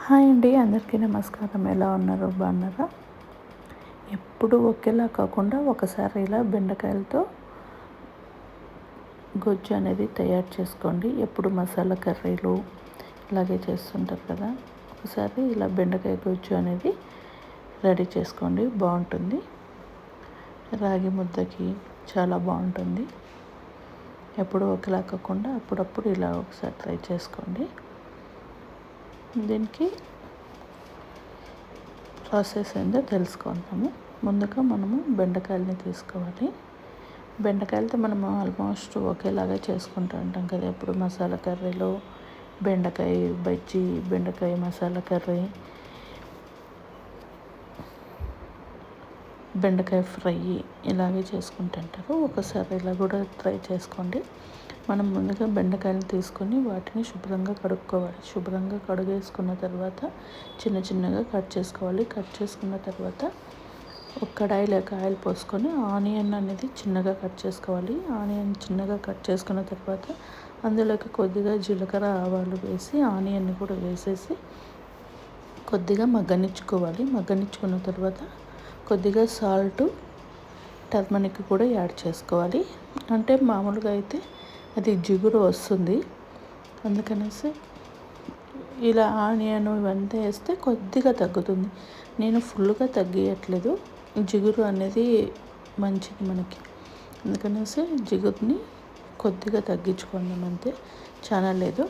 Hi అండి, అందరికీ నమస్కారం. ఎలా ఉన్నారు? బాగున్నారా? ఎప్పుడు ఒకేలా కాకుండా ఒకసారి ఇలా బెండకాయలతో గొజ్జు అనేది తయారు చేసుకోండి. ఎప్పుడు మసాలా కర్రీలు ఇలాగే చేస్తుంటారు కదా, ఒకసారి ఇలా బెండకాయ గొజ్జు అనేది రెడీ చేసుకోండి. బాగుంటుంది. రాగి ముద్దకి చాలా బాగుంటుంది. ఎప్పుడు ఒకేలా కాకుండా అప్పుడప్పుడు ఇలా ఒకసారి ట్రై చేసుకోండి. దీనికి ప్రాసెస్ ఏందో తెలుసుకుందాము. ముందుగా మనము బెండకాయలని తీసుకోవాలి. బెండకాయలతో మనము ఆల్మోస్ట్ ఒకేలాగా చేసుకుంటూ ఉంటాం కదా, ఎప్పుడు మసాలా కర్రీలో బెండకాయ బజ్జీ, బెండకాయ మసాలా కర్రీ, బెండకాయ ఫ్రై ఇలాగే చేసుకుంటుంటారు. ఒకసారి ఇలా కూడా ట్రై చేసుకోండి. మనం ముందుగా బెండకాయలు తీసుకొని వాటిని శుభ్రంగా కడుక్కోవాలి. శుభ్రంగా కడిగేసుకున్న తర్వాత చిన్న చిన్నగా కట్ చేసుకోవాలి. కట్ చేసుకున్న తర్వాత ఒక కడాయి లేక ఆయిల్ పోసుకొని ఆనియన్ అనేది చిన్నగా కట్ చేసుకోవాలి. ఆనియన్ చిన్నగా కట్ చేసుకున్న తర్వాత అందులోకి కొద్దిగా జీలకర్ర, ఆవాలు వేసి ఆనియన్ని కూడా వేసేసి కొద్దిగా మగ్గనిచ్చుకోవాలి. మగ్గనిచ్చుకున్న తర్వాత కొద్దిగా సాల్ట్, టర్మరిక్ కూడా యాడ్ చేసుకోవాలి. అంటే మామూలుగా అయితే అది జిగురు వస్తుంది, అందుకనేసి ఇలా ఆనియన్ ఇవంతా వేస్తే కొద్దిగా తగ్గుతుంది. నేను ఫుల్గా తగ్గియట్లేదు, జిగురు అనేది మంచిది మనకి, అందుకనేసి జిగురుని కొద్దిగా తగ్గించుకుందాం అంతే, చాలా లేదు.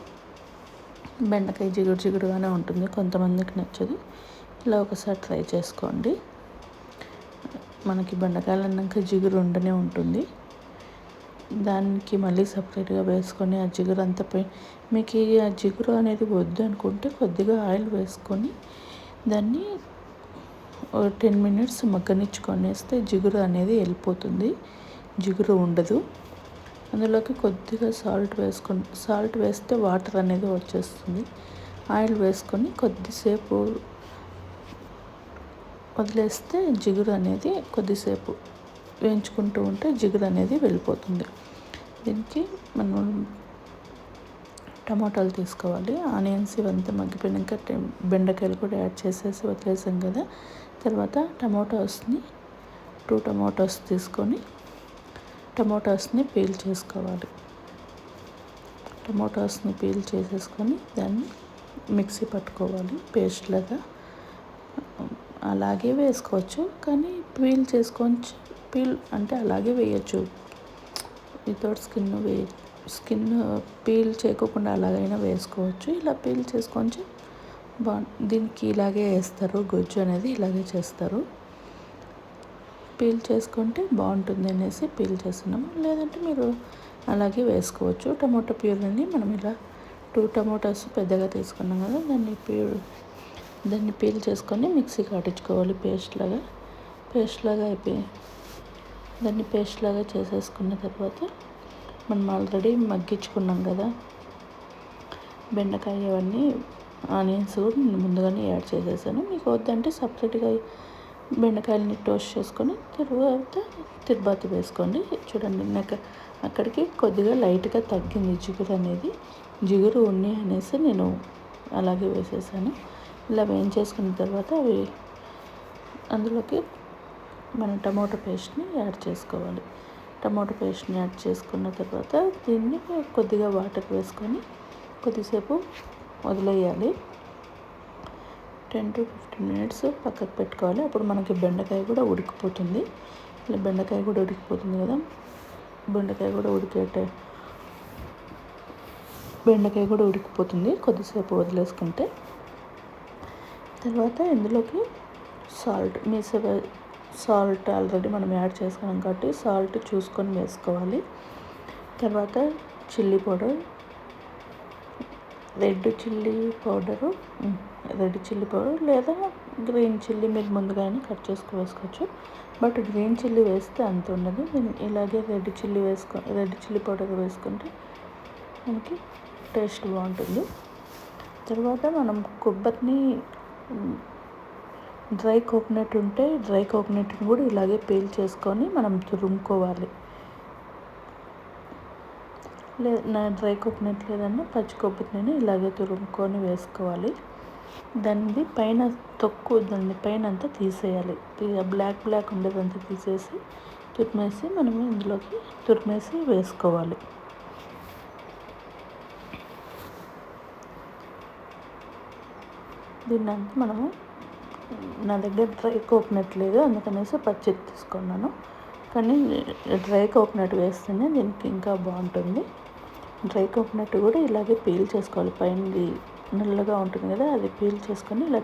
బెండకాయ జిగురు జిగురుగానే ఉంటుంది, కొంతమందికి నచ్చదు. ఇలా ఒకసారి ట్రై చేసుకోండి. మనకి బెండకాయలు అన్నాక జిగురు ఉండనే ఉంటుంది. దానికి మళ్ళీ సపరేట్గా వేసుకొని ఆ జిగురు అంతా పోయి, మీకు ఆ జిగురు అనేది వద్దు అనుకుంటే కొద్దిగా ఆయిల్ వేసుకొని దాన్ని 10 minutes మగ్గనిచ్చుకొనేస్తే జిగురు అనేది వెళ్ళిపోతుంది, జిగురు ఉండదు. అందులోకి కొద్దిగా సాల్ట్ వేస్తే వాటర్ అనేది వచ్చేస్తుంది. ఆయిల్ వేసుకొని కొద్దిసేపు వదిలేస్తే జిగురు అనేది కొద్దిసేపు వేయించుకుంటూ ఉంటే జిగురు అనేది వెళ్ళిపోతుంది. దీనికి మనం టమాటాలు తీసుకోవాలి. ఆనియన్స్ ఇవంతా మగ్గిపోయినాక బెండకాయలు కూడా యాడ్ చేసేసి వదిలేసాం కదా. తర్వాత టమాటోస్ని 2 టమాటోస్ తీసుకొని టమాటోస్ని పీల్ చేసుకోవాలి. టమాటోస్ని పీల్ చేసేసుకొని దాన్ని మిక్సీ పట్టుకోవాలి పేస్ట్ లాగా. అలాగే వేసుకోవచ్చు, కానీ పీల్ అంటే అలాగే వేయచ్చు. వితౌట్ స్కిన్ పీల్ చేయకుండా అలాగైనా వేసుకోవచ్చు. ఇలా పీల్ చేసుకొని దీనికి ఇలాగే వేస్తారు, గొజ్జు అనేది ఇలాగే చేస్తారు. పీల్ చేసుకుంటే బాగుంటుంది అనేసి పీల్ చేస్తున్నాము. లేదంటే మీరు అలాగే వేసుకోవచ్చు. టమాటో ప్యూరీని మనం ఇలా 2 టమాటోస్ పెద్దగా తీసుకున్నాం కదా, దాన్ని పీల్ చేసుకొని మిక్సీకి ఆడించుకోవాలి. పేస్ట్ లాగా అయిపోయి దాన్ని పేస్ట్ లాగా చేసేసుకున్న తర్వాత మనం ఆల్రెడీ మగ్గించుకున్నాం కదా బెండకాయ, అవన్నీ ఆనియన్స్ కూడా నేను ముందుగానే యాడ్ చేసేసాను. మీకు వద్దంటే సపరేట్గా బెండకాయలని టోస్ట్ చేసుకొని తర్వాత తిరుబాతి వేసుకోండి. చూడండి, నాకు అక్కడికి కొద్దిగా లైట్గా తగ్గింది జిగురు అనేది. జిగురు ఉన్నాయి అనేసి నేను అలాగే వేసేసాను. ఇలా వేయించేసుకున్న తర్వాత అందులోకి మనం టమాటో పేస్ట్ని యాడ్ చేసుకోవాలి. టమాటో పేస్ట్ని యాడ్ చేసుకున్న తర్వాత దీన్ని కొద్దిగా వాటర్ వేసుకొని కొద్దిసేపు వదిలేయాలి. 10 to 15 minutes పక్కకు పెట్టుకోవాలి. అప్పుడు మనకి బెండకాయ కూడా ఉడికిపోతుంది. ఇలా బెండకాయ కూడా ఉడికిపోతుంది కదా, బెండకాయ కూడా ఉడికిపోతుంది కొద్దిసేపు వదిలేసుకుంటే. తర్వాత ఇందులోకి సాల్ట్ ఆల్రెడీ మనం యాడ్ చేసుకున్నాం కాబట్టి సాల్ట్ చూసుకొని వేసుకోవాలి. తర్వాత chilli powder, red chilli powder లేదా గ్రీన్ చిల్లీ మీరు ముందుగానే కట్ చేసుకొని వేసుకోవచ్చు. బట్ గ్రీన్ చిల్లీ వేస్తే అంత ఉండదు. నేను ఇలాగే రెడ్ చిల్లీ పౌడర్ వేసుకుంటే మనకి టేస్ట్ బాగుంటుంది. తర్వాత మనం కొబ్బరిని, డ్రై కోకోనట్ ఉంటే డ్రై కోకోనట్ని కూడా ఇలాగే పీల్ చేసుకొని మనం తురుముకోవాలి. డ్రై కోకోనట్ లేదన్నా పచ్చి కొబ్బరిని ఇలాగే తురుముకొని వేసుకోవాలి. దానిది పైన తొక్కు, దాన్ని పైన అంతా తీసేయాలి. బ్లాక్ ఉండేదంతా తీసేసి తురిమేసి మనము ఇందులోకి తురిమేసి వేసుకోవాలి. దీన్నంతా మనము, నా దగ్గర డ్రై కోకోనట్ లేదు అందుకనేసి పచ్చిది తీసుకున్నాను, కానీ డ్రై కోకోనట్ వేస్తేనే దీనికి ఇంకా బాగుంటుంది. డ్రై కోకోనట్ కూడా ఇలాగే పీల్ చేసుకోవాలి. పైనది నల్లగా ఉంటుంది కదా, అది పీల్ చేసుకొని ఇలా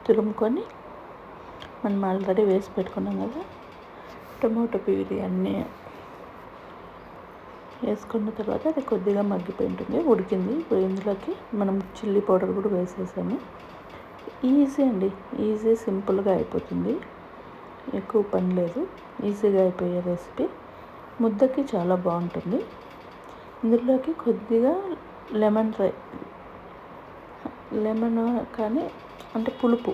తురుముకొని మనం ఆల్రెడీ వేసి పెట్టుకున్నాం కదా టొమాటో ప్యూరీ అన్నీ వేసుకున్న తర్వాత అది కొద్దిగా మగ్గిపోయి ఉంటుంది, ఉడికింది. ఇప్పుడు ఇందులోకి మనం చిల్లీ పౌడర్ కూడా వేసేసాము. ఈజీ అండి, ఈజీ సింపుల్గా అయిపోతుంది, ఎక్కువ పని లేదు, ఈజీగా అయిపోయే రెసిపీ. ముద్దకి చాలా బాగుంటుంది. ఇందులోకి కొద్దిగా లెమన్ కానీ అంటే పులుపు,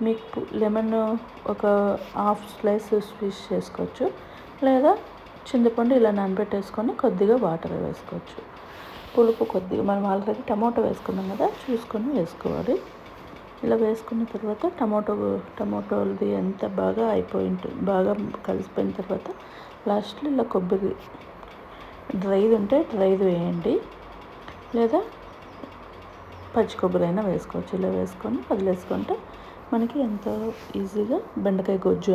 మీకు లెమన్ ఒక హాఫ్ స్లైస్ స్క్వీజ్ చేసుకోవచ్చు, లేదా చింతపండు ఇలా నానబెట్టేసుకొని కొద్దిగా వాటర్ వేసుకోవచ్చు. పులుపు కొద్దిగా మనం ఆల్రెడీ టమాటో వేసుకున్నాం కదా, చూసుకొని వేసుకోవాలి. ఇలా వేసుకున్న తర్వాత టమాటోది ఎంత బాగా అయిపోయి ఉంటుంది, బాగా కలిసిపోయిన తర్వాత లాస్ట్లో ఇలా కొబ్బరి డ్రైది ఉంటే డ్రైది వేయండి, లేదా పచ్చి కొబ్బరి అయినా వేసుకోవచ్చు. ఇలా వేసుకొని వదిలేసుకుంటే మనకి ఎంతో ఈజీగా బెండకాయ గొజ్జు